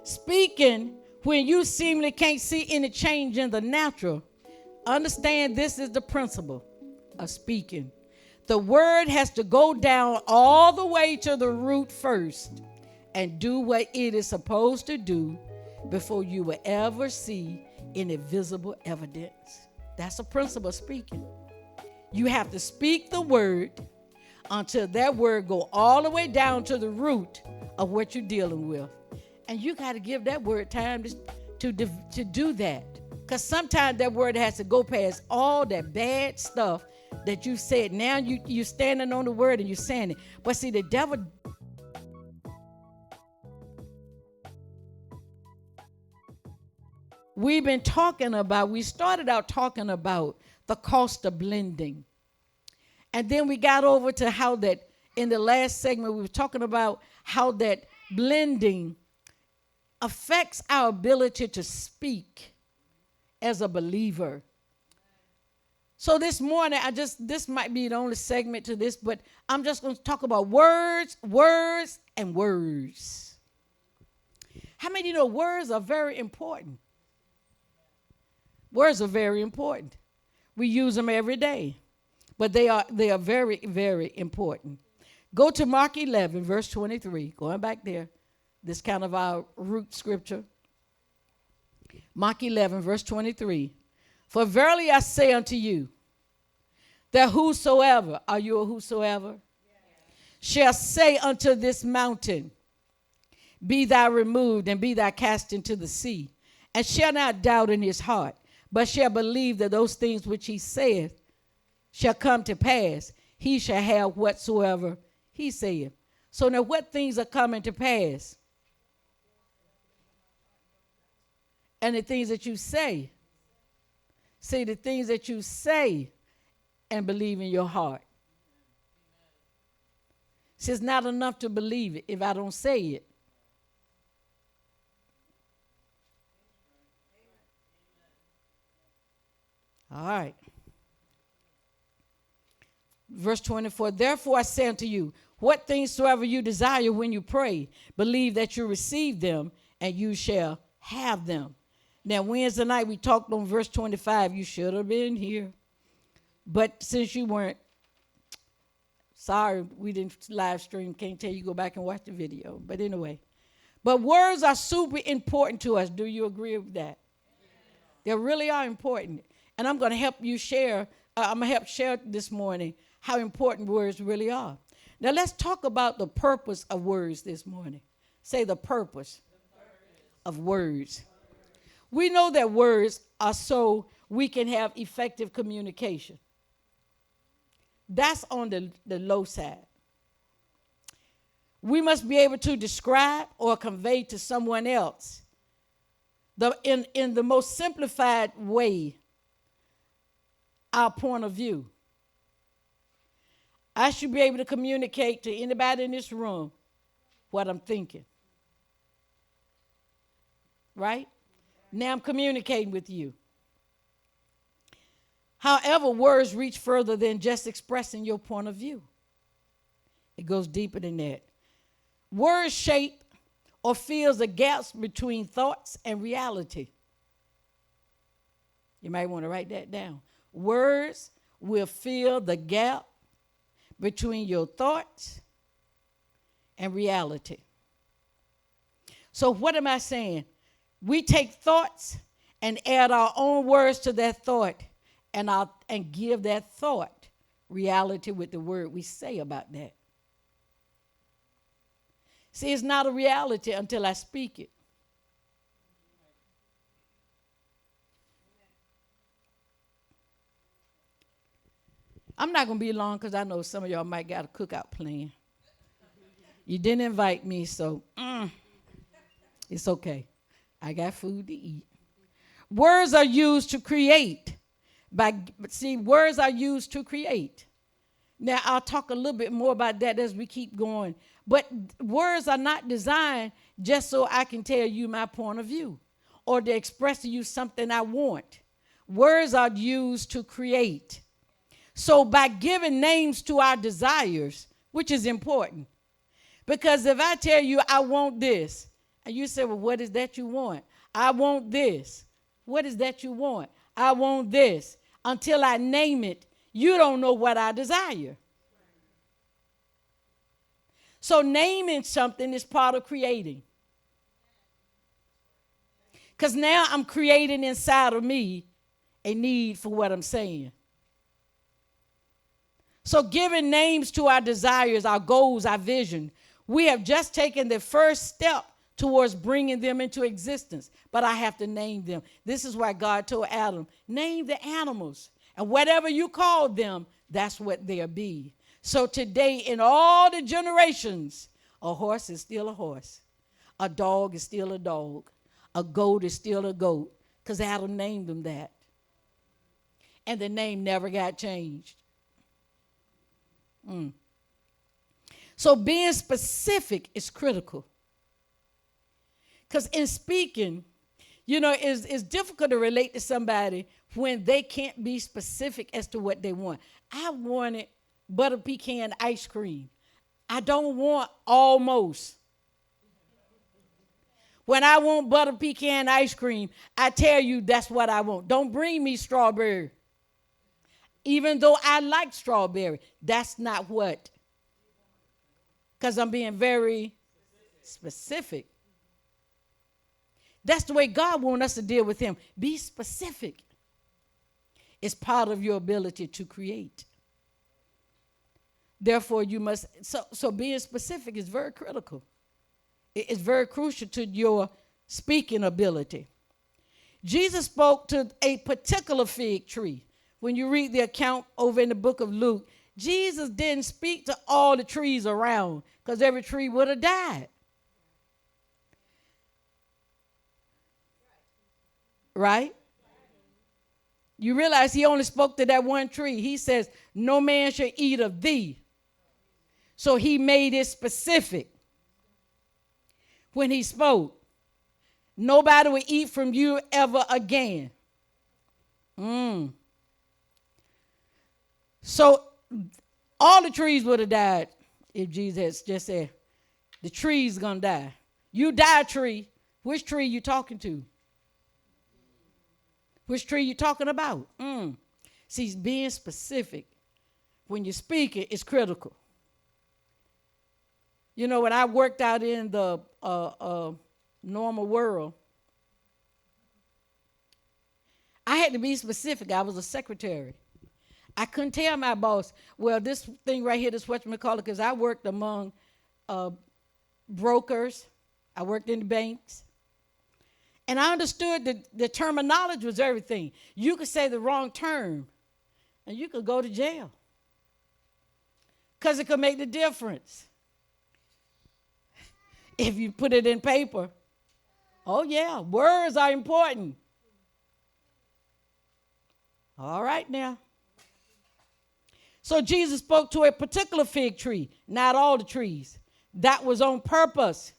Speaking when you seemingly can't see any change in the natural. Understand this is the principle of speaking. The word has to go down all the way to the root first and do what it is supposed to do before you will ever see any visible evidence. That's a principle of speaking. You have to speak the word until that word go all the way down to the root of what you're dealing with. And you got to give that word time to do that. Because sometimes that word has to go past all that bad stuff that you said. Now you're standing on the word and you're saying it. But see, the devil... we started out talking about the cost of blending. And then we got over to how that, in the last segment, we were talking about how that blending affects our ability to speak as a believer. So this morning, this might be the only segment to this, but I'm just going to talk about words, and words. How many of you know words are very important? Words are very important. We use them every day, but they are very, very important. Go to Mark 11, verse 23. Going back there. This kind of our root scripture. Mark 11, verse 23. For verily I say unto you, that whosoever, are you a whosoever? Yes. Shall say unto this mountain, be thou removed and be thou cast into the sea, and shall not doubt in his heart, but shall believe that those things which he saith shall come to pass, he shall have whatsoever he saith. So now what things are coming to pass? And the things that you say. See, the things that you say and believe in your heart. See, it's not enough to believe it if I don't say it. All right. Verse 24, therefore I say unto you, what things soever you desire when you pray, believe that you receive them, and you shall have them. Now, Wednesday night we talked on verse 25. You should have been here. But since you weren't, sorry, we didn't live stream. Can't tell you, go back and watch the video. But anyway, but words are super important to us. Do you agree with that? They really are important. And I'm going to help you share. I'm going to help share this morning how important words really are. Now, let's talk about the purpose of words this morning. Say the purpose of words. We know that words are so we can have effective communication. That's on the low side. We must be able to describe or convey to someone else in the most simplified way our point of view. I should be able to communicate to anybody in this room what I'm thinking. Right? Now I'm communicating with you. However, words reach further than just expressing your point of view. It goes deeper than that. Words shape or fills the gaps between thoughts and reality. You might want to write that down. Words will fill the gap between your thoughts and reality. So what am I saying? We take thoughts and add our own words to that thought and give that thought reality with the word we say about that. See, it's not a reality until I speak it. I'm not going to be long because I know some of y'all might got a cookout plan. You didn't invite me, so it's okay. I got food to eat. Words are used to create. Words are used to create. Now, I'll talk a little bit more about that as we keep going. But words are not designed just so I can tell you my point of view or to express to you something I want. Words are used to create. So by giving names to our desires, which is important, because if I tell you I want this, And you say, well, what is that you want? I want this. What is that you want? I want this. Until I name it, you don't know what I desire. So naming something is part of creating. Because now I'm creating inside of me a need for what I'm saying. So giving names to our desires, our goals, our vision, we have just taken the first step towards bringing them into existence. But I have to name them. This is why God told Adam, name the animals. And whatever you call them, that's what they'll be. So today, in all the generations, a horse is still a horse. A dog is still a dog. A goat is still a goat. Because Adam named them that. And the name never got changed. So being specific is critical. Because in speaking, it's difficult to relate to somebody when they can't be specific as to what they want. I wanted butter pecan ice cream. I don't want almost. When I want butter pecan ice cream, I tell you that's what I want. Don't bring me strawberry. Even though I like strawberry, that's not what. Because I'm being very specific. That's the way God wants us to deal with him. Be specific. It's part of your ability to create. Therefore, you must, so being specific is very critical. It's very crucial to your speaking ability. Jesus spoke to a particular fig tree. When you read the account over in the book of Luke, Jesus didn't speak to all the trees around because every tree would have died. Right? You realize he only spoke to that one tree. He says, no man shall eat of thee. So he made it specific when he spoke. Nobody will eat from you ever again. So all the trees would have died if Jesus just said, the tree's going to die. You die, tree. Which tree you talking to? Which tree you talking about? See, being specific when you're speaking is critical. When I worked out in the normal world, I had to be specific. I was a secretary. I couldn't tell my boss, well, this thing right here, this whatchamacallit, because I worked among brokers. I worked in the banks. And I understood that the terminology was everything. You could say the wrong term, and you could go to jail. Because it could make the difference. If you put it in paper. Oh, yeah, words are important. All right now. So Jesus spoke to a particular fig tree, not all the trees. That was on purpose.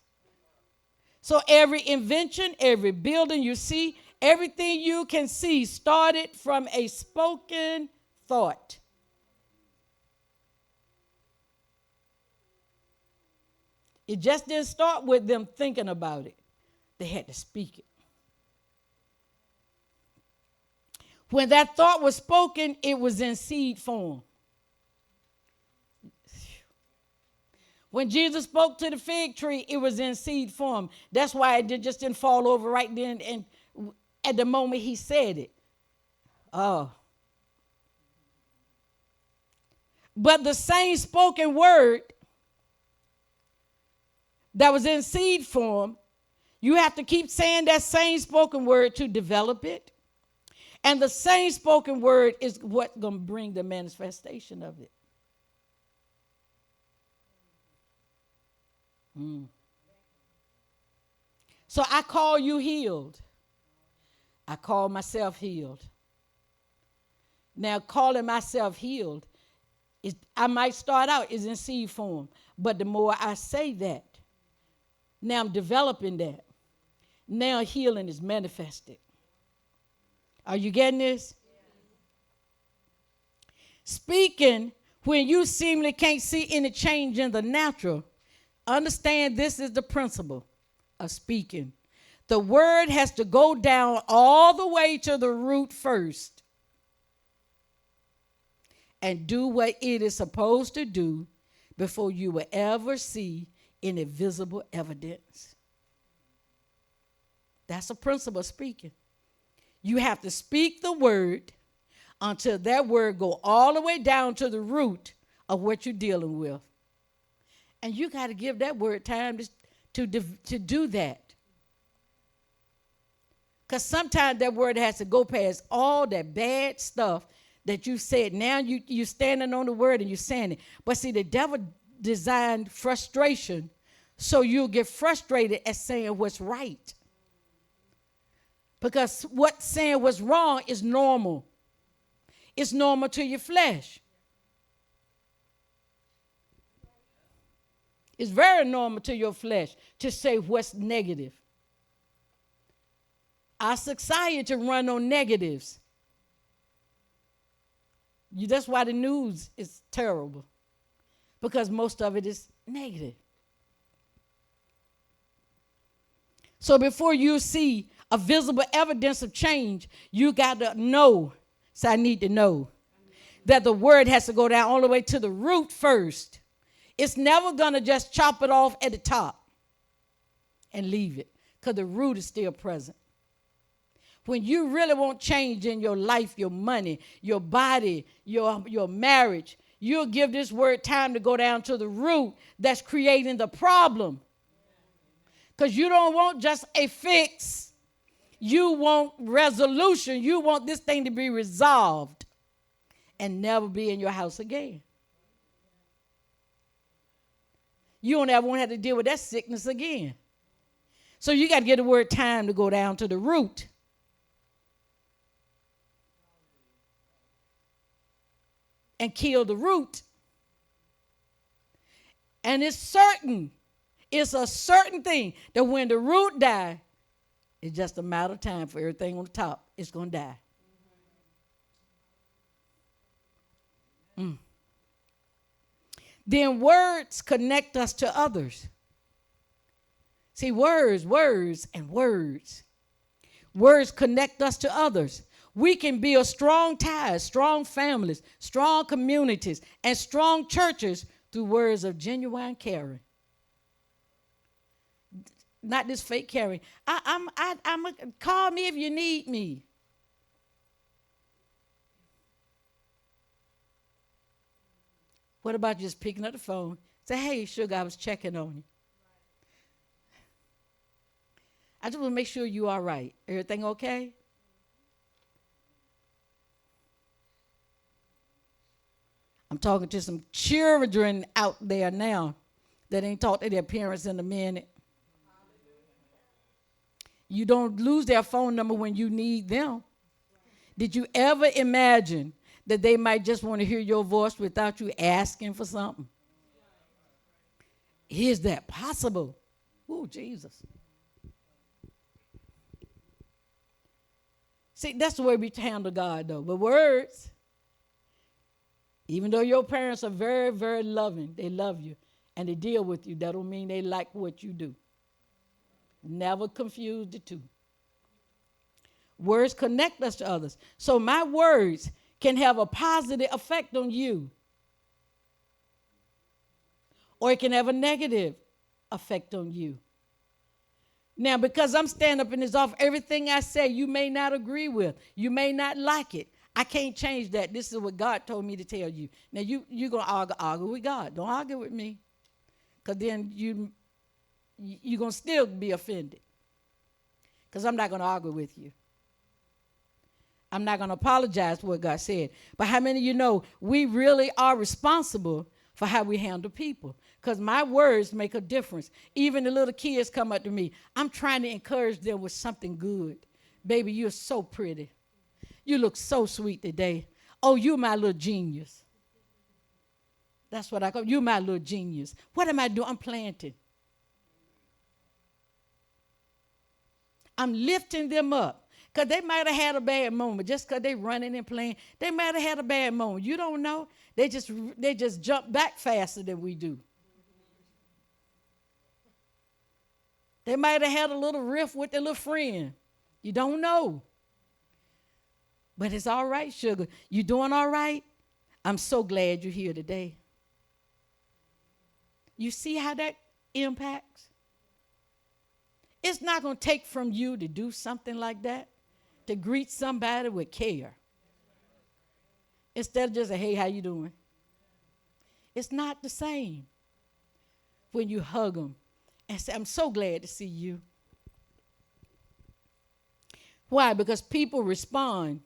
So every invention, every building you see, everything you can see started from a spoken thought. It just didn't start with them thinking about it. They had to speak it. When that thought was spoken, it was in seed form. When Jesus spoke to the fig tree, it was in seed form. That's why it just didn't fall over right then and at the moment he said it. Oh. But the same spoken word that was in seed form, you have to keep saying that same spoken word to develop it. And the same spoken word is what's going to bring the manifestation of it. So I call you healed. I call myself healed. Now, calling myself healed, I might start out as in seed form, but the more I say that, now I'm developing that. Now healing is manifested. Are you getting this? Speaking when you seemingly can't see any change in the natural, understand this is the principle. of speaking. The word has to go down all the way to the root first and do what it is supposed to do before you will ever see any visible evidence. That's a principle of speaking. You have to speak the word until that word go all the way down to the root of what you're dealing with. And you got to give that word time to do that. Because sometimes that word has to go past all that bad stuff that you said. Now you're standing on the word and you're saying it. But see, the devil designed frustration so you'll get frustrated at saying what's right. Because what saying what's wrong is normal. It's normal to your flesh. It's very normal to your flesh to say what's negative. Our society run on negatives. That's why the news is terrible, because most of it is negative. So before you see a visible evidence of change, you got to know. So I need to know that the word has to go down all the way to the root first. It's never going to just chop it off at the top and leave it, because the root is still present. When you really want change in your life, your money, your body, your marriage, you'll give this word time to go down to the root that's creating the problem. Because you don't want just a fix. You want resolution. You want this thing to be resolved and never be in your house again. You don't ever want to have to deal with that sickness again. So you got to give the word time to go down to the root. And kill the root. And it's a certain thing that when the root dies, it's just a matter of time for everything on the top. It's going to die. Then words connect us to others. See, words. Words connect us to others. We can build strong ties, strong families, strong communities, and strong churches through words of genuine caring. Not this fake caring. Call me if you need me. What about just picking up the phone? Say, hey, sugar, I was checking on you. I just want to make sure you all right. Everything okay? I'm talking to some children out there now that ain't talked to their parents in a minute. You don't lose their phone number when you need them. Did you ever imagine that they might just want to hear your voice without you asking for something? Is that possible? Oh, Jesus. See, that's the way we handle God, though. But words, even though your parents are very, very loving, they love you, and they deal with you, that don't mean they like what you do. Never confuse the two. Words connect us to others. So my words can have a positive effect on you, or it can have a negative effect on you. Now, because I'm standing up in this office, everything I say you may not agree with. You may not like it. I can't change that. This is what God told me to tell you. Now, you're going to argue with God. Don't argue with me, because then you're going to still be offended, because I'm not going to argue with you. I'm not going to apologize for what God said. But how many of you know we really are responsible for how we handle people? Because my words make a difference. Even the little kids come up to me. I'm trying to encourage them with something good. Baby, you're so pretty. You look so sweet today. Oh, you're my little genius. That's what I call you. You're my little genius. What am I doing? I'm planting. I'm lifting them up. Because they might have had a bad moment. Just because they running and playing, they might have had a bad moment. You don't know. They just jump back faster than we do. They might have had a little riff with their little friend. You don't know. But it's all right, sugar. You doing all right? I'm so glad you're here today. You see how that impacts? It's not going to take from you to do something like that, to greet somebody with care. Instead of just a, hey, how you doing? It's not the same when you hug them and say, I'm so glad to see you. Why? Because people respond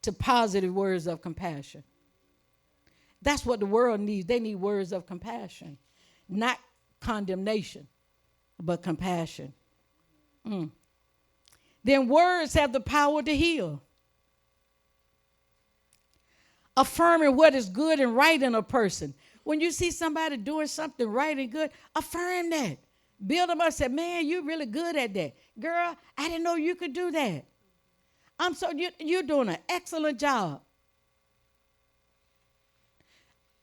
to positive words of compassion. That's what the world needs. They need words of compassion, not condemnation, but compassion. Then words have the power to heal. Affirming what is good and right in a person. When you see somebody doing something right and good, affirm that. Build them up. Say, man, you're really good at that. Girl, I didn't know you could do that. You're doing an excellent job.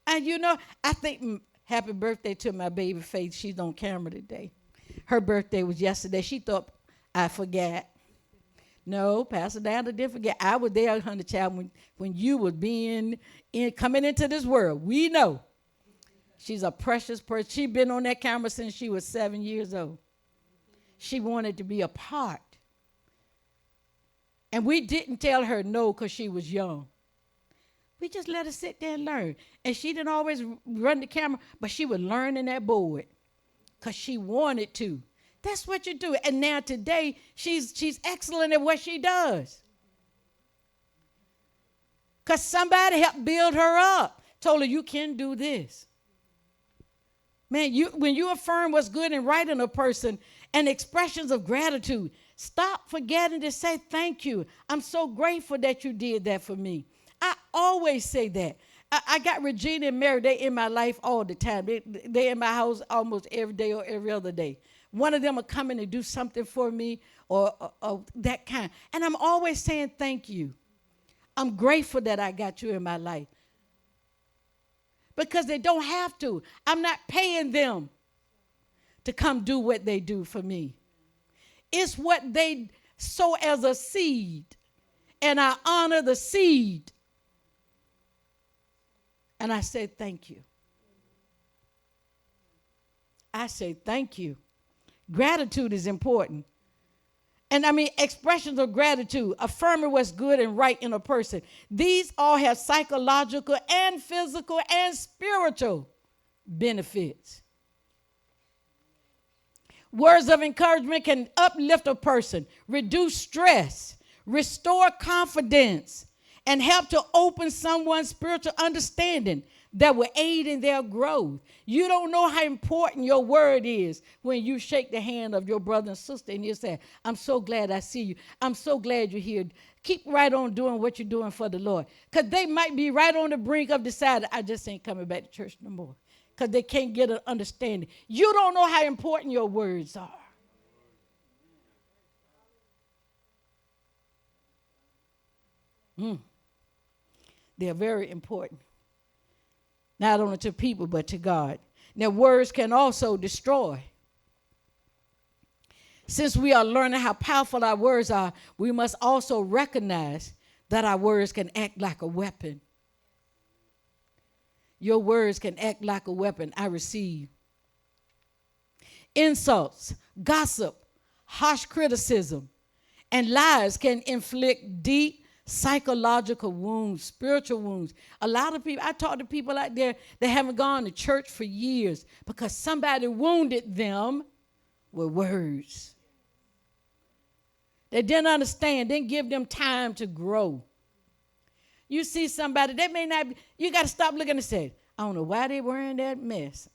And you know, I think happy birthday to my baby Faith. She's on camera today. Her birthday was yesterday. She thought I forgot. No, Pastor Dana didn't forget. I was there, honey child, when you were coming into this world. We know. She's a precious person. She's been on that camera since she was 7 years old. She wanted to be a part. And we didn't tell her no because she was young. We just let her sit there and learn. And she didn't always run the camera, but she was learning that board because she wanted to. That's what you do. And now today, she's excellent at what she does. Because somebody helped build her up. Told her, you can do this. Man, when you affirm what's good and right in a person and expressions of gratitude, stop forgetting to say thank you. I'm so grateful that you did that for me. I always say that. I got Regina and Mary. They in my life all the time. They in my house almost every day or every other day. One of them will come in and do something for me or that kind. And I'm always saying thank you. I'm grateful that I got you in my life. Because they don't have to. I'm not paying them to come do what they do for me. It's what they sow as a seed. And I honor the seed. And I say thank you. I say thank you. Gratitude is important. And I mean, expressions of gratitude, affirming what's good and right in a person. These all have psychological and physical and spiritual benefits. Words of encouragement can uplift a person, reduce stress, restore confidence, and help to open someone's spiritual understanding that will aid in their growth. You don't know how important your word is when you shake the hand of your brother and sister and you say, I'm so glad I see you. I'm so glad you're here. Keep right on doing what you're doing for the Lord. Because they might be right on the brink of deciding, I just ain't coming back to church no more. Because they can't get an understanding. You don't know how important your words are. They're very important. Not only to people, but to God. Now, words can also destroy. Since we are learning how powerful our words are, we must also recognize that our words can act like a weapon. Your words can act like a weapon. I receive. Insults, gossip, harsh criticism, and lies can inflict deep psychological wounds, spiritual wounds. A lot of people, I talk to people out there that haven't gone to church for years because somebody wounded them with words. They didn't understand, didn't give them time to grow. You see somebody, they may not be, you got to stop looking and say, I don't know why they're wearing that mess.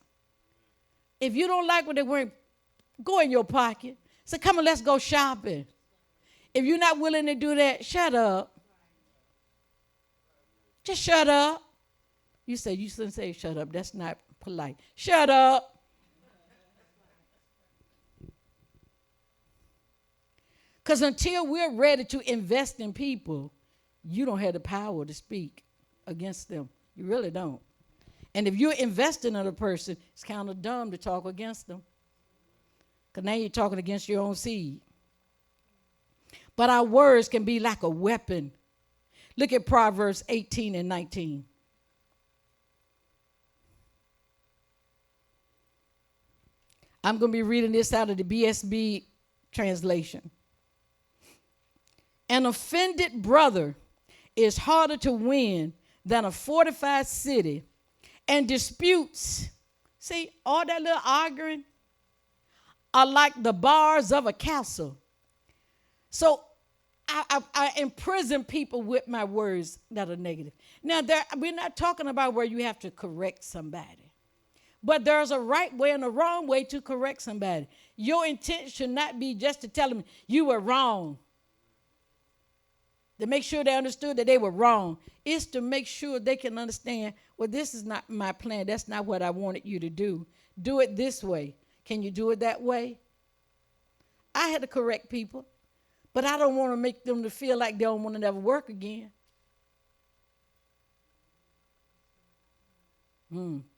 If you don't like what they're wearing, go in your pocket. Say, come on, let's go shopping. If you're not willing to do that, shut up. Just shut up. You shouldn't say shut up. That's not polite. Shut up. Because until we're ready to invest in people, you don't have the power to speak against them. You really don't. And if you're investing in a person, it's kind of dumb to talk against them. Because now you're talking against your own seed. But our words can be like a weapon. Look at Proverbs 18 and 19. I'm going to be reading this out of the BSB translation. An offended brother is harder to win than a fortified city, and disputes, see, all that little arguing, are like the bars of a castle. So I imprison people with my words that are negative. Now, we're not talking about where you have to correct somebody. But there's a right way and a wrong way to correct somebody. Your intent should not be just to tell them you were wrong. To make sure they understood that they were wrong. It's to make sure they can understand, well, this is not my plan. That's not what I wanted you to do. Do it this way. Can you do it that way? I had to correct people, but I don't want to make them to feel like they don't want to never work again.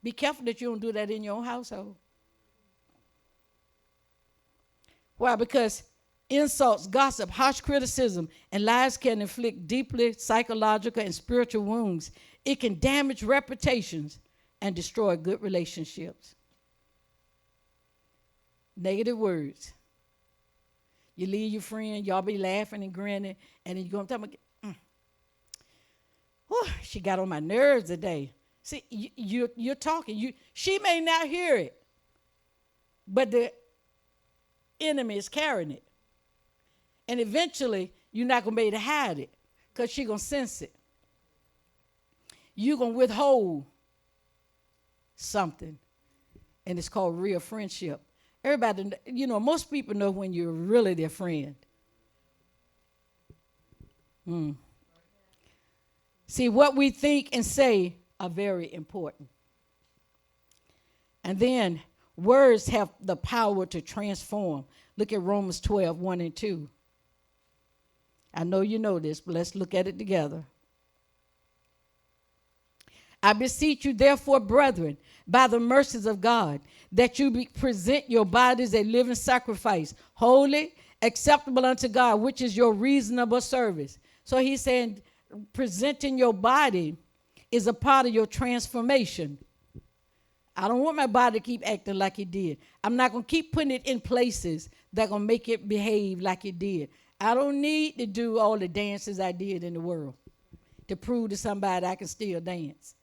Be careful that you don't do that in your own household. Why? Because insults, gossip, harsh criticism, and lies can inflict deeply psychological and spiritual wounds. It can damage reputations and destroy good relationships. Negative words. You leave your friend, y'all be laughing and grinning, and then you go and tell them, she got on my nerves today. See, you're talking. She may not hear it, but the enemy is carrying it. And eventually, you're not going to be able to hide it because she's going to sense it. You're going to withhold something, and it's called real friendship. Everybody, most people know when you're really their friend. See, what we think and say are very important. And then words have the power to transform. Look at Romans 12, 1 and 2. I know you know this, but let's look at it together. I beseech you, therefore, brethren, by the mercies of God, that you present your bodies a living sacrifice, holy, acceptable unto God, which is your reasonable service. So he's saying presenting your body is a part of your transformation. I don't want my body to keep acting like it did. I'm not going to keep putting it in places that are going to make it behave like it did. I don't need to do all the dances I did in the world to prove to somebody I can still dance.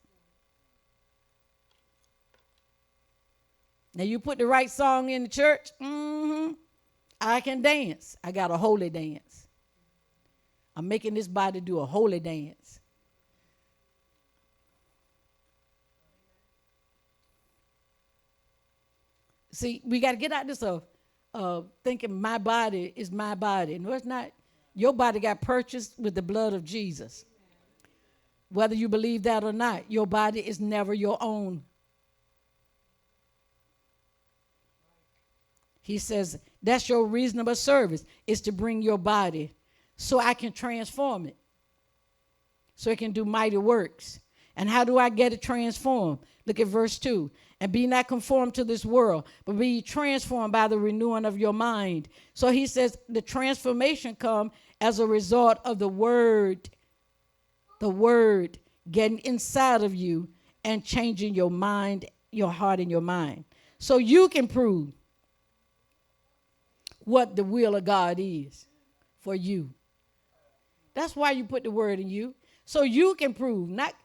Now, you put the right song in the church, I can dance. I got a holy dance. I'm making this body do a holy dance. See, we got to get out this of thinking my body is my body. No, it's not. Your body got purchased with the blood of Jesus. Whether you believe that or not, your body is never your own. He says, that's your reasonable service, is to bring your body so I can transform it, so it can do mighty works. And how do I get it transformed? Look at verse 2. And be not conformed to this world, but be transformed by the renewing of your mind. So he says the transformation comes as a result of the word getting inside of you and changing your mind, your heart, and your mind. So you can prove what the will of God is for you. That's why you put the word in you. So you can prove, not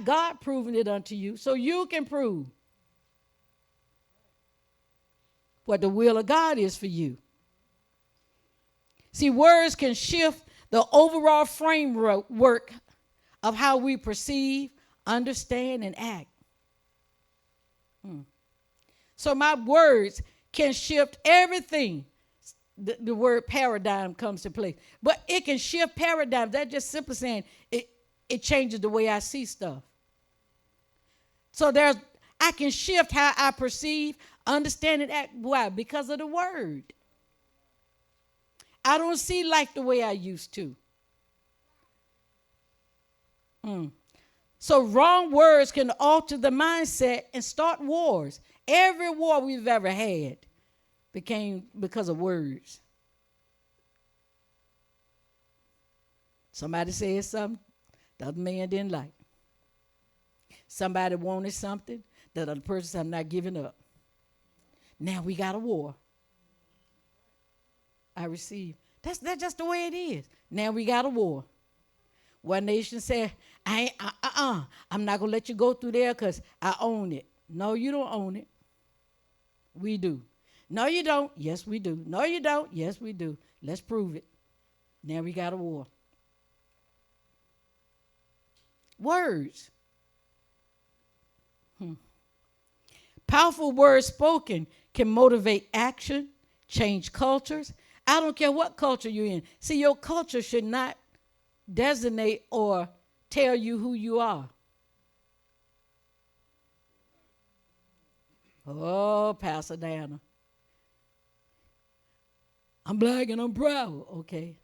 God proving it unto you, so you can prove what the will of God is for you. See, words can shift the overall framework of how we perceive, understand, and act. So my words can shift everything. The word paradigm comes to play. But it can shift paradigms. That's just simply saying it changes the way I see stuff. So I can shift how I perceive, understand, and act. Why? Because of the word. I don't see life the way I used to. So wrong words can alter the mindset and start wars. Every war we've ever had. became because of words. Somebody said something the other man didn't like. Somebody wanted something that other person said, I'm not giving up. Now we got a war. I receive. That's just the way it is. Now we got a war. One nation said, I'm not going to let you go through there because I own it. No, you don't own it. We do. No, you don't. Yes, we do. No, you don't. Yes, we do. Let's prove it. Now we got a war. Words. Powerful words spoken can motivate action, change cultures. I don't care what culture you're in. See, your culture should not designate or tell you who you are. Oh, Pastor Diana. I'm black and I'm proud. Okay.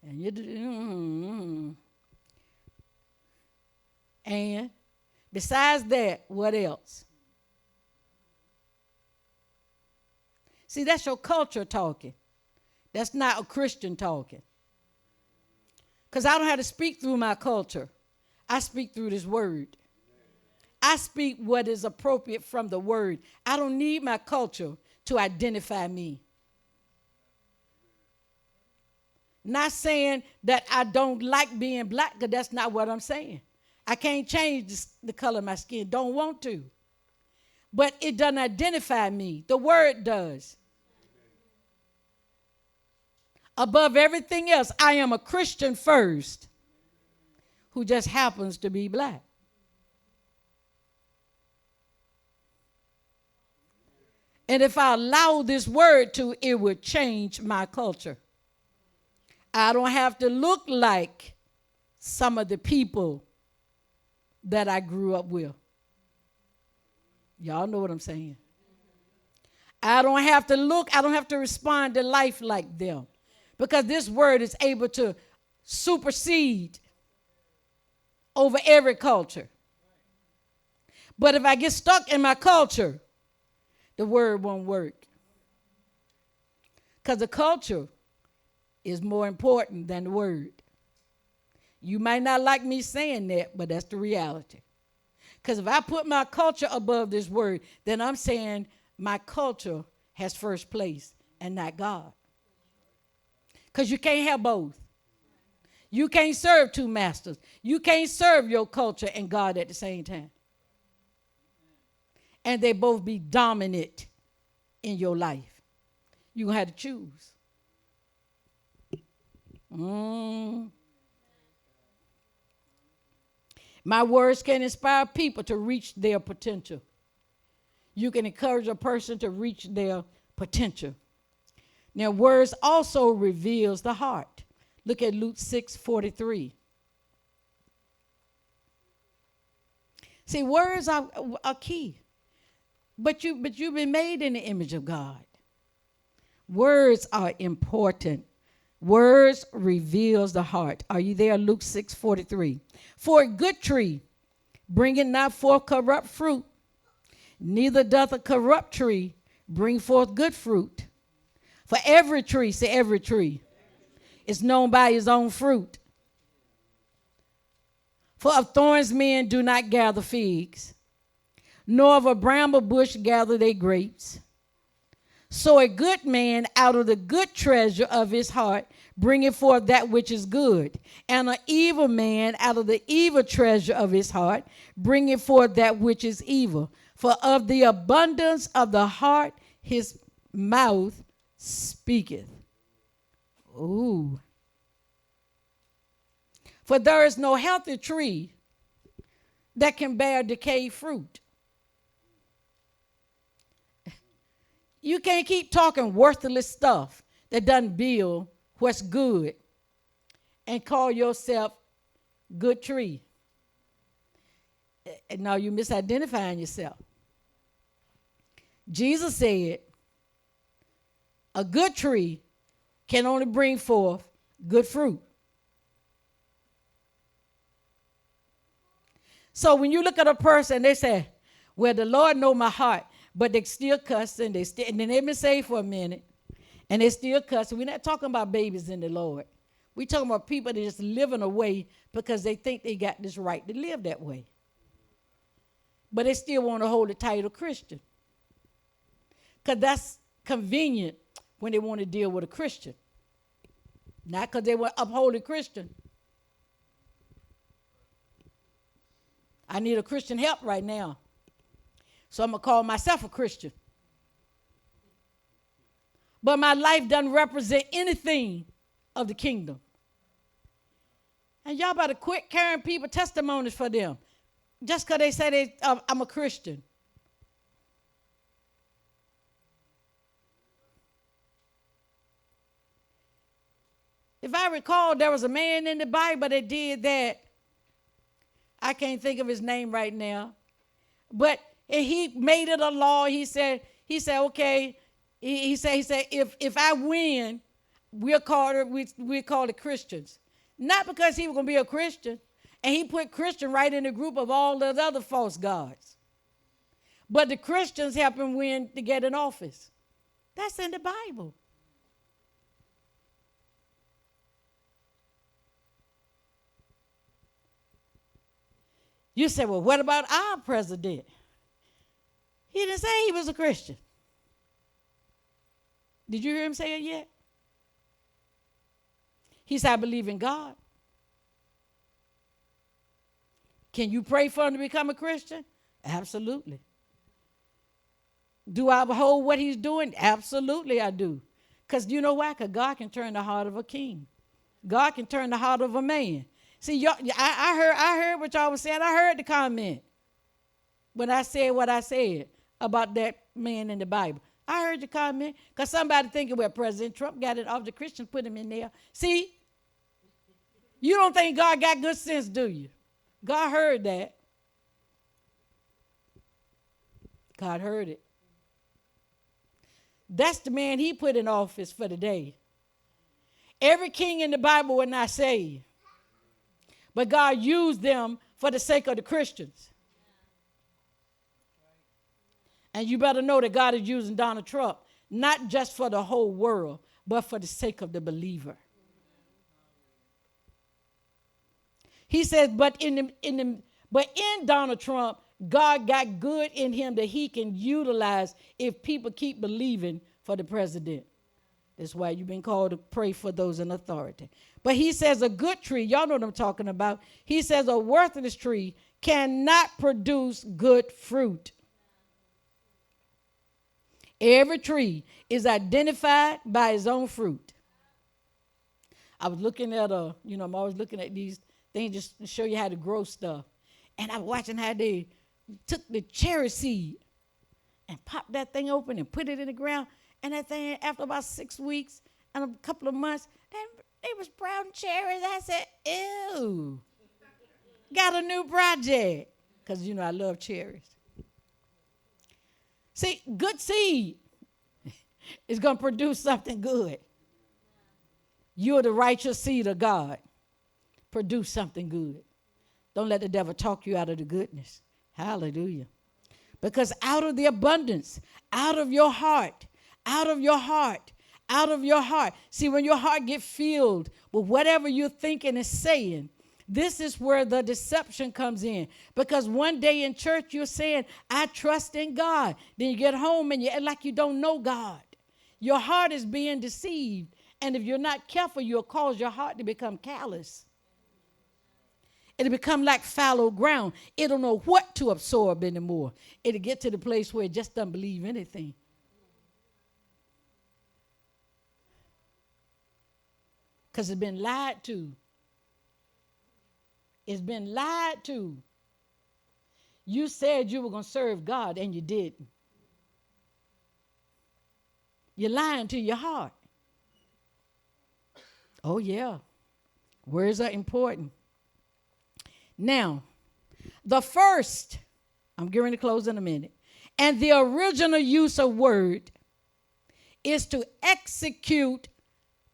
And you And besides that, what else? See, that's your culture talking. That's not a Christian talking. Because I don't have to speak through my culture. I speak through this word. I speak what is appropriate from the word. I don't need my culture to identify me. Not saying that I don't like being black, because that's not what I'm saying. I can't change the color of my skin. Don't want to. But it doesn't identify me. The word does. Above everything else, I am a Christian first who just happens to be black. And if I allow this word to, it would change my culture. I don't have to look like some of the people that I grew up with. Y'all know what I'm saying. I don't have to respond to life like them. Because this word is able to supersede over every culture. But if I get stuck in my culture, the word won't work. Because the culture is more important than the word. You might not like me saying that, but that's the reality. Because if I put my culture above this word, then I'm saying my culture has first place and not God. Because you can't have both. You can't serve two masters. You can't serve your culture and God at the same time. And they both be dominant in your life. You're going to have to choose. My words can inspire people to reach their potential. You can encourage a person to reach their potential. Now, words also reveals the heart. Look at Luke 6:43. See, words are key. But you've been made in the image of God. Words are important. Words reveals the heart. Are you there? Luke 6:43. For a good tree bringeth not forth corrupt fruit, neither doth a corrupt tree bring forth good fruit. For every tree, say every tree, is known by his own fruit. For of thorns men do not gather figs, nor of a bramble bush gather they grapes. So a good man out of the good treasure of his heart bringeth forth that which is good, and an evil man out of the evil treasure of his heart bringeth forth that which is evil. For of the abundance of the heart his mouth speaketh. Ooh. For there is no healthy tree that can bear decayed fruit. You can't keep talking worthless stuff that doesn't build what's good and call yourself good tree. And now you're misidentifying yourself. Jesus said, a good tree can only bring forth good fruit. So when you look at a person, they say, well, the Lord knows my heart. but they still cuss, and and then they've been saved for a minute, and they still cuss. We're not talking about babies in the Lord. We're talking about people that just living away because they think they got this right to live that way. But they still want to hold the title Christian. Because that's convenient when they want to deal with a Christian. Not because they were upholding Christian. I need a Christian help right now. So I'm going to call myself a Christian. But my life doesn't represent anything of the kingdom. And y'all better quit carrying people testimonies for them. Just because they say I'm a Christian. If I recall, there was a man in the Bible that did that. I can't think of his name right now. But he made it a law. He said, okay. He said, if I win, we'll call it Christians. Not because he was going to be a Christian. And he put Christian right in the group of all those other false gods. But the Christians help him win to get an office. That's in the Bible. You say, well, what about our president? He didn't say he was a Christian. Did you hear him say it yet? He said, I believe in God. Can you pray for him to become a Christian? Absolutely. Do I behold what he's doing? Absolutely I do. Because you know why? Because God can turn the heart of a king. God can turn the heart of a man. See, I heard what y'all was saying. I heard the comment when I said what I said about that man in the Bible. I heard the comment because somebody thinking, well, President Trump got it off, the Christians put him in there. See, you don't think God got good sense, do you? God heard that. God heard it. That's the man he put in office for the day. Every king in the Bible was not saved. But God used them for the sake of the Christians. And you better know that God is using Donald Trump, not just for the whole world, but for the sake of the believer. He says, but in Donald Trump, God got good in him that he can utilize if people keep believing for the president. That's why you've been called to pray for those in authority. But he says a good tree, y'all know what I'm talking about. He says a worthless tree cannot produce good fruit. Every tree is identified by its own fruit. I was looking at I'm always looking at these things just to show you how to grow stuff. And I was watching how they took the cherry seed and popped that thing open and put it in the ground. And that thing, after about 6 weeks and a couple of months, they was brown cherries. I said, ew. Got a new project. Because, I love cherries. See, good seed is going to produce something good. You're the righteous seed of God. Produce something good. Don't let the devil talk you out of the goodness. Hallelujah. Because out of the abundance, out of your heart, out of your heart, out of your heart. See, when your heart gets filled with whatever you're thinking and saying, this is where the deception comes in. Because one day in church, you're saying, I trust in God. Then you get home and you're like you don't know God. Your heart is being deceived. And if you're not careful, you'll cause your heart to become callous. It'll become like fallow ground. It don't know what to absorb anymore. It'll get to the place where it just doesn't believe anything. Because it's been lied to. It's been lied to. You said you were going to serve God and you didn't. You're lying to your heart. Oh, yeah. Words are important. Now, the first, I'm getting to close in a minute, and the original use of word is to execute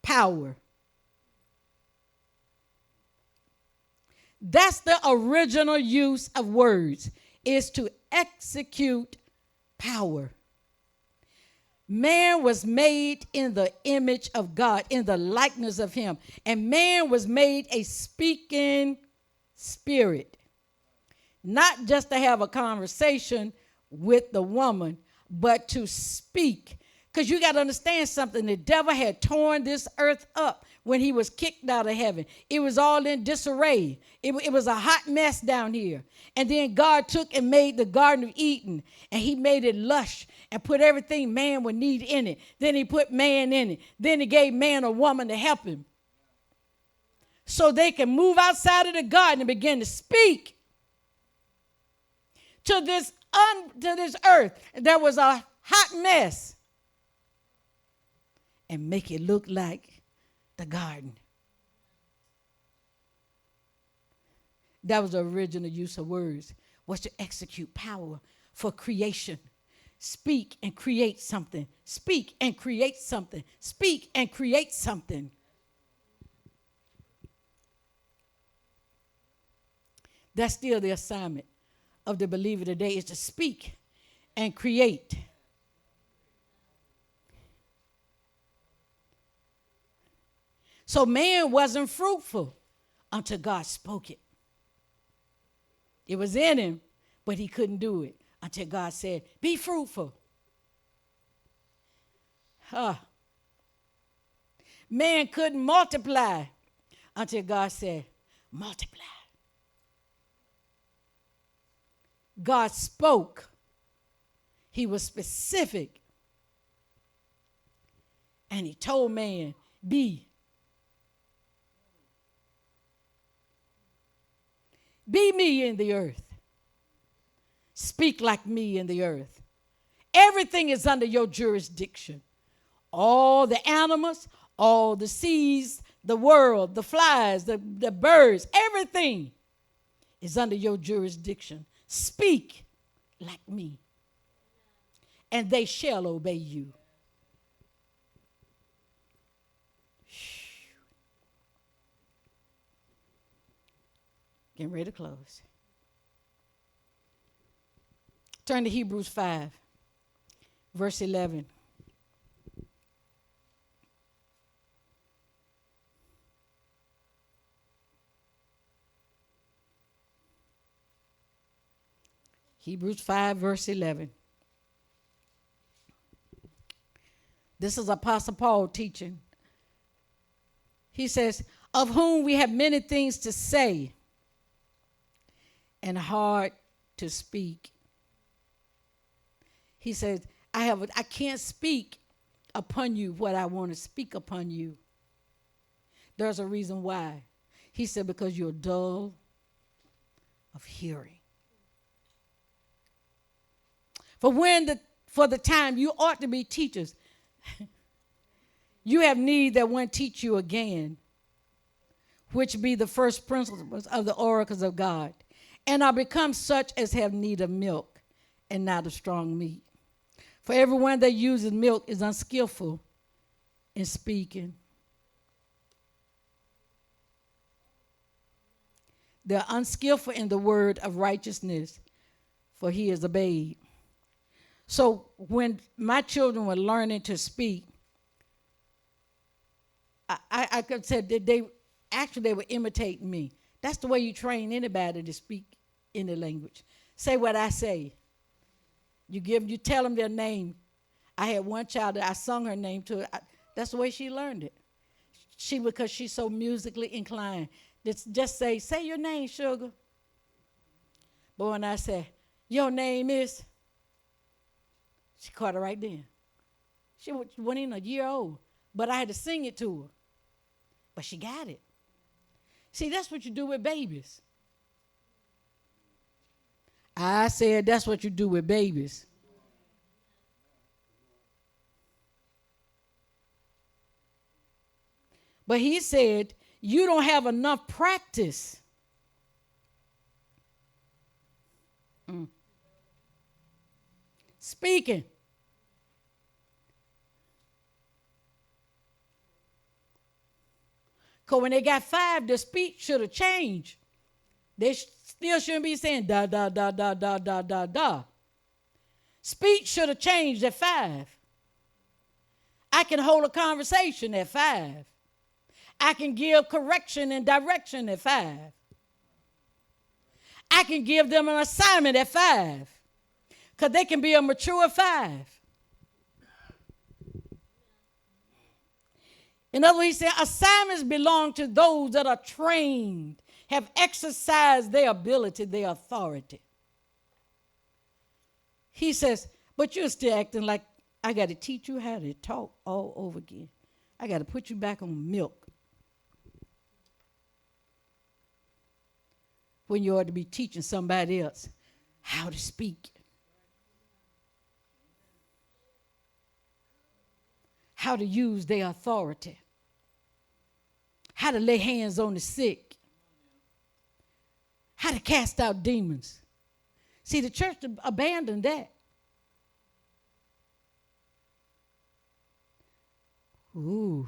power. That's the original use of words, is to execute power. Man was made in the image of God, in the likeness of him. And man was made a speaking spirit. Not just to have a conversation with the woman, but to speak. Because you got to understand something. The devil had torn this earth up when he was kicked out of heaven. It was all in disarray. It was a hot mess down here. And then God took and made the Garden of Eden, and he made it lush and put everything man would need in it. Then he put man in it. Then he gave man a woman to help him, so they can move outside of the garden and begin to speak to this earth. There was a hot mess, and make it look like the garden. That was the original use of words, was to execute power for creation. Speak and create something. Speak and create something. Speak and create something. That's still the assignment of the believer today, is to speak and create. So man wasn't fruitful until God spoke it. It was in him, but he couldn't do it until God said, be fruitful. Man couldn't multiply until God said, multiply. God spoke. He was specific. And he told man, be. Be me in the earth. Speak like me in the earth. Everything is under your jurisdiction. All the animals, all the seas, the world, the flies, the birds, everything is under your jurisdiction. Speak like me, and they shall obey you. Getting ready to close. Turn to Hebrews 5, verse 11. Hebrews 5, verse 11. This is Apostle Paul teaching. He says, of whom we have many things to say and hard to speak. He says, I can't speak upon you what I want to speak upon you. There's a reason why. He said, because you're dull of hearing. For the time you ought to be teachers, you have need that one teach you again, which be the first principles of the oracles of God, and are become such as have need of milk and not of strong meat. For everyone that uses milk is unskillful in speaking. They're unskillful in the word of righteousness, for he is a babe. So when my children were learning to speak, I could say that they were imitating me. That's the way you train anybody to speak any language. Say what I say. You tell them their name. I had one child that I sung her name to. That's the way she learned it. Because she's so musically inclined. Just say your name, sugar. But when I say, your name is, she caught it right then. She wasn't even a year old, but I had to sing it to her. But she got it. See, that's what you do with babies. I said that's what you do with babies. But he said, you don't have enough practice. Speaking. Because when they got 5, the speech should have changed. They still shouldn't be saying da, da, da, da, da, da, da, da. Speech should have changed at 5. I can hold a conversation at 5. I can give correction and direction at 5. I can give them an assignment at 5. Because they can be a mature 5. In other words, he said assignments belong to those that are trained, have exercised their ability, their authority. He says, but you're still acting like I got to teach you how to talk all over again. I got to put you back on milk when you ought to be teaching somebody else how to speak, how to use their authority, how to lay hands on the sick, how to cast out demons. See, the church abandoned that. Ooh.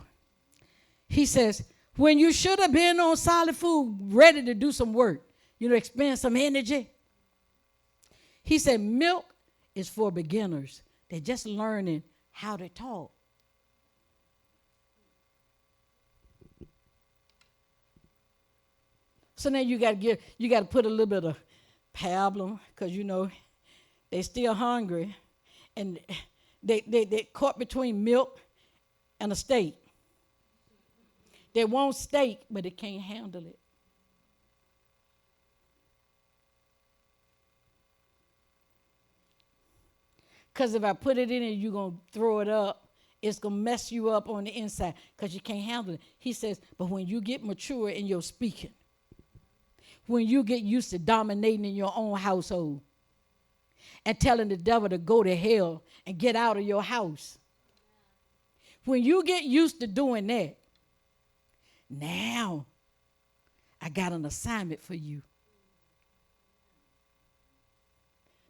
He says, when you should have been on solid food, ready to do some work, expend some energy. He said, milk is for beginners. They're just learning how to talk. So now you got to put a little bit of pablum, because they still hungry, and they caught between milk and a steak. They want steak, but they can't handle it. Because if I put it in and you're going to throw it up, it's going to mess you up on the inside because you can't handle it. He says, but when you get mature in your speaking, when you get used to dominating in your own household and telling the devil to go to hell and get out of your house, when you get used to doing that, now I got an assignment for you.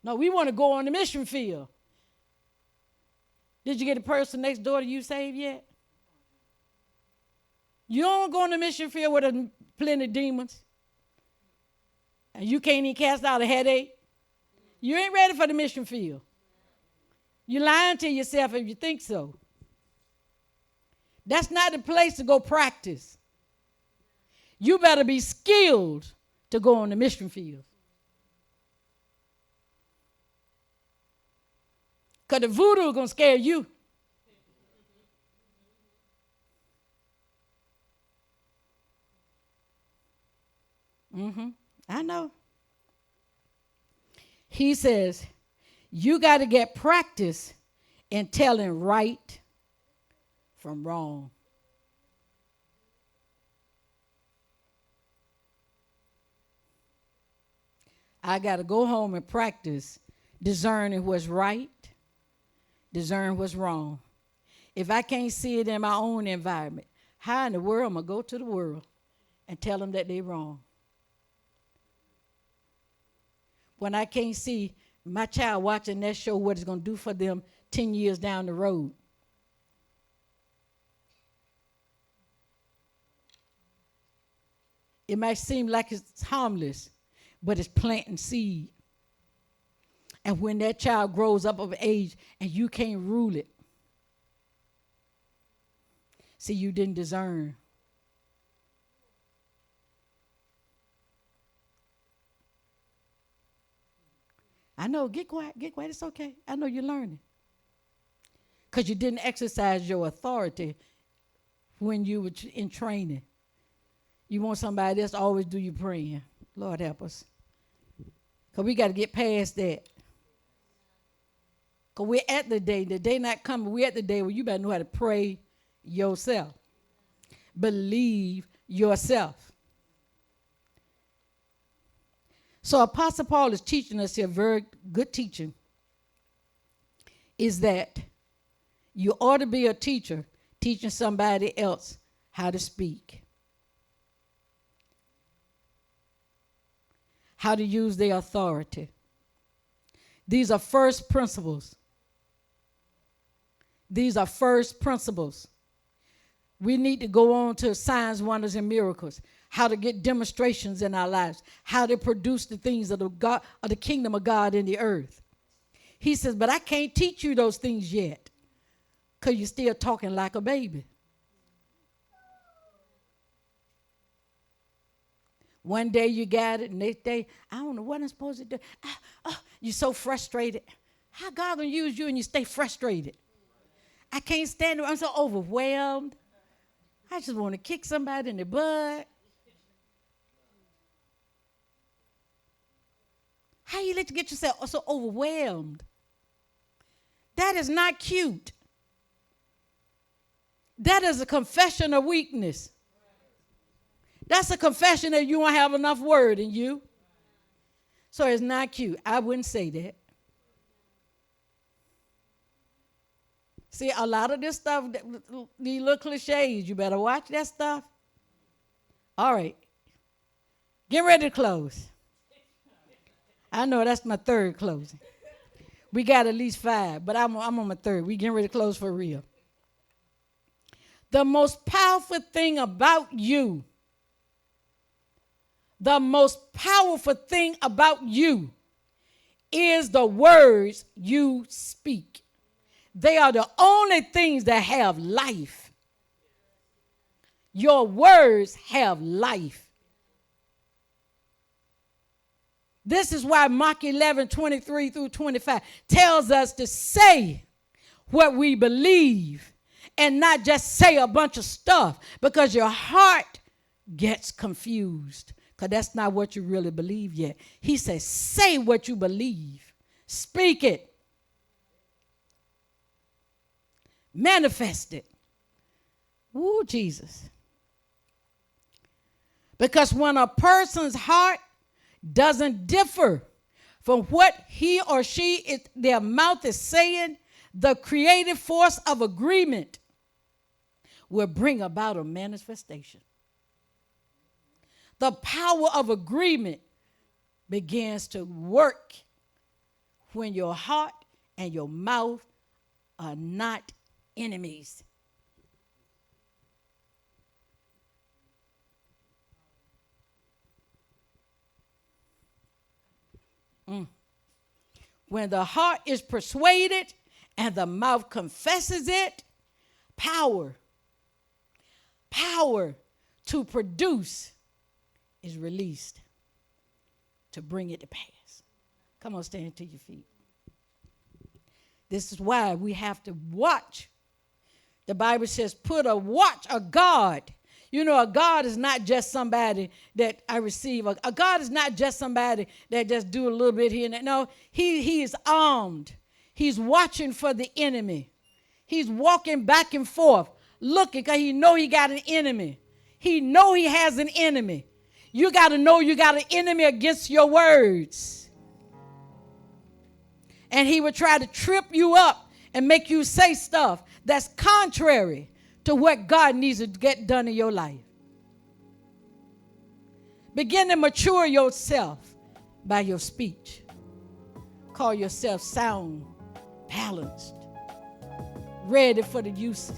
No, we want to go on the mission field. Did you get the person next door to you saved yet? You don't go on the mission field with plenty of demons. And you can't even cast out a headache. You ain't ready for the mission field. You're lying to yourself if you think so. That's not the place to go practice. You better be skilled to go on the mission field. Because the voodoo is going to scare you. I know. He says, you got to get practice in telling right from wrong. I got to go home and practice discerning what's right, discern what's wrong. If I can't see it in my own environment, how in the world am I going to go to the world and tell them that they're wrong? When I can't see my child watching that show, what it's going to do for them 10 years down the road. It might seem like it's harmless, but it's planting seed. And when that child grows up of age and you can't rule it, see, you didn't discern. I know, get quiet, it's okay. I know you're learning. Because you didn't exercise your authority when you were in training. You want somebody else to always do your praying. Lord help us. Because we got to get past that. Because we're at the day not coming, we're at the day where you better know how to pray yourself. Believe yourself. So Apostle Paul is teaching us here, very good teaching, is that you ought to be a teacher teaching somebody else how to speak, how to use their authority. These are first principles. These are first principles. We need to go on to signs, wonders, and miracles, how to get demonstrations in our lives, how to produce the things of the kingdom of God in the earth. He says, but I can't teach you those things yet because you're still talking like a baby. One day you got it, and next day, I don't know what I'm supposed to do. You're so frustrated. How God gonna use you and you stay frustrated? I can't stand it. I'm so overwhelmed. I just want to kick somebody in the butt. How you let you get yourself so overwhelmed? That is not cute. That is a confession of weakness. That's a confession that you don't have enough word in you. So it's not cute. I wouldn't say that. See, a lot of this stuff, these little cliches, you better watch that stuff. All right. Get ready to close. I know that's my third closing. We got at least 5, but I'm on my third. We getting ready to close for real. The most powerful thing about you, the most powerful thing about you is the words you speak. They are the only things that have life. Your words have life. This is why Mark 11:23-25 tells us to say what we believe and not just say a bunch of stuff, because your heart gets confused because that's not what you really believe yet. He says, say what you believe. Speak it. Manifest it. Ooh, Jesus. Because when a person's heart doesn't differ from what he or she their mouth is saying, the creative force of agreement will bring about a manifestation. The power of agreement begins to work when your heart and your mouth are not enemies. When the heart is persuaded and the mouth confesses it, power to produce is released to bring it to pass. Come on, stand to your feet. This is why we have to watch. The Bible says, put a watch, a guard. You know, a guard is not just somebody that I receive. A guard is not just somebody that just do a little bit here and there. No, he is armed. He's watching for the enemy. He's walking back and forth, looking, because he know he got an enemy. He know he has an enemy. You got to know you got an enemy against your words. And he would try to trip you up and make you say stuff that's contrary to what God needs to get done in your life. Begin to mature yourself by your speech. Call yourself sound, balanced, ready for the usage.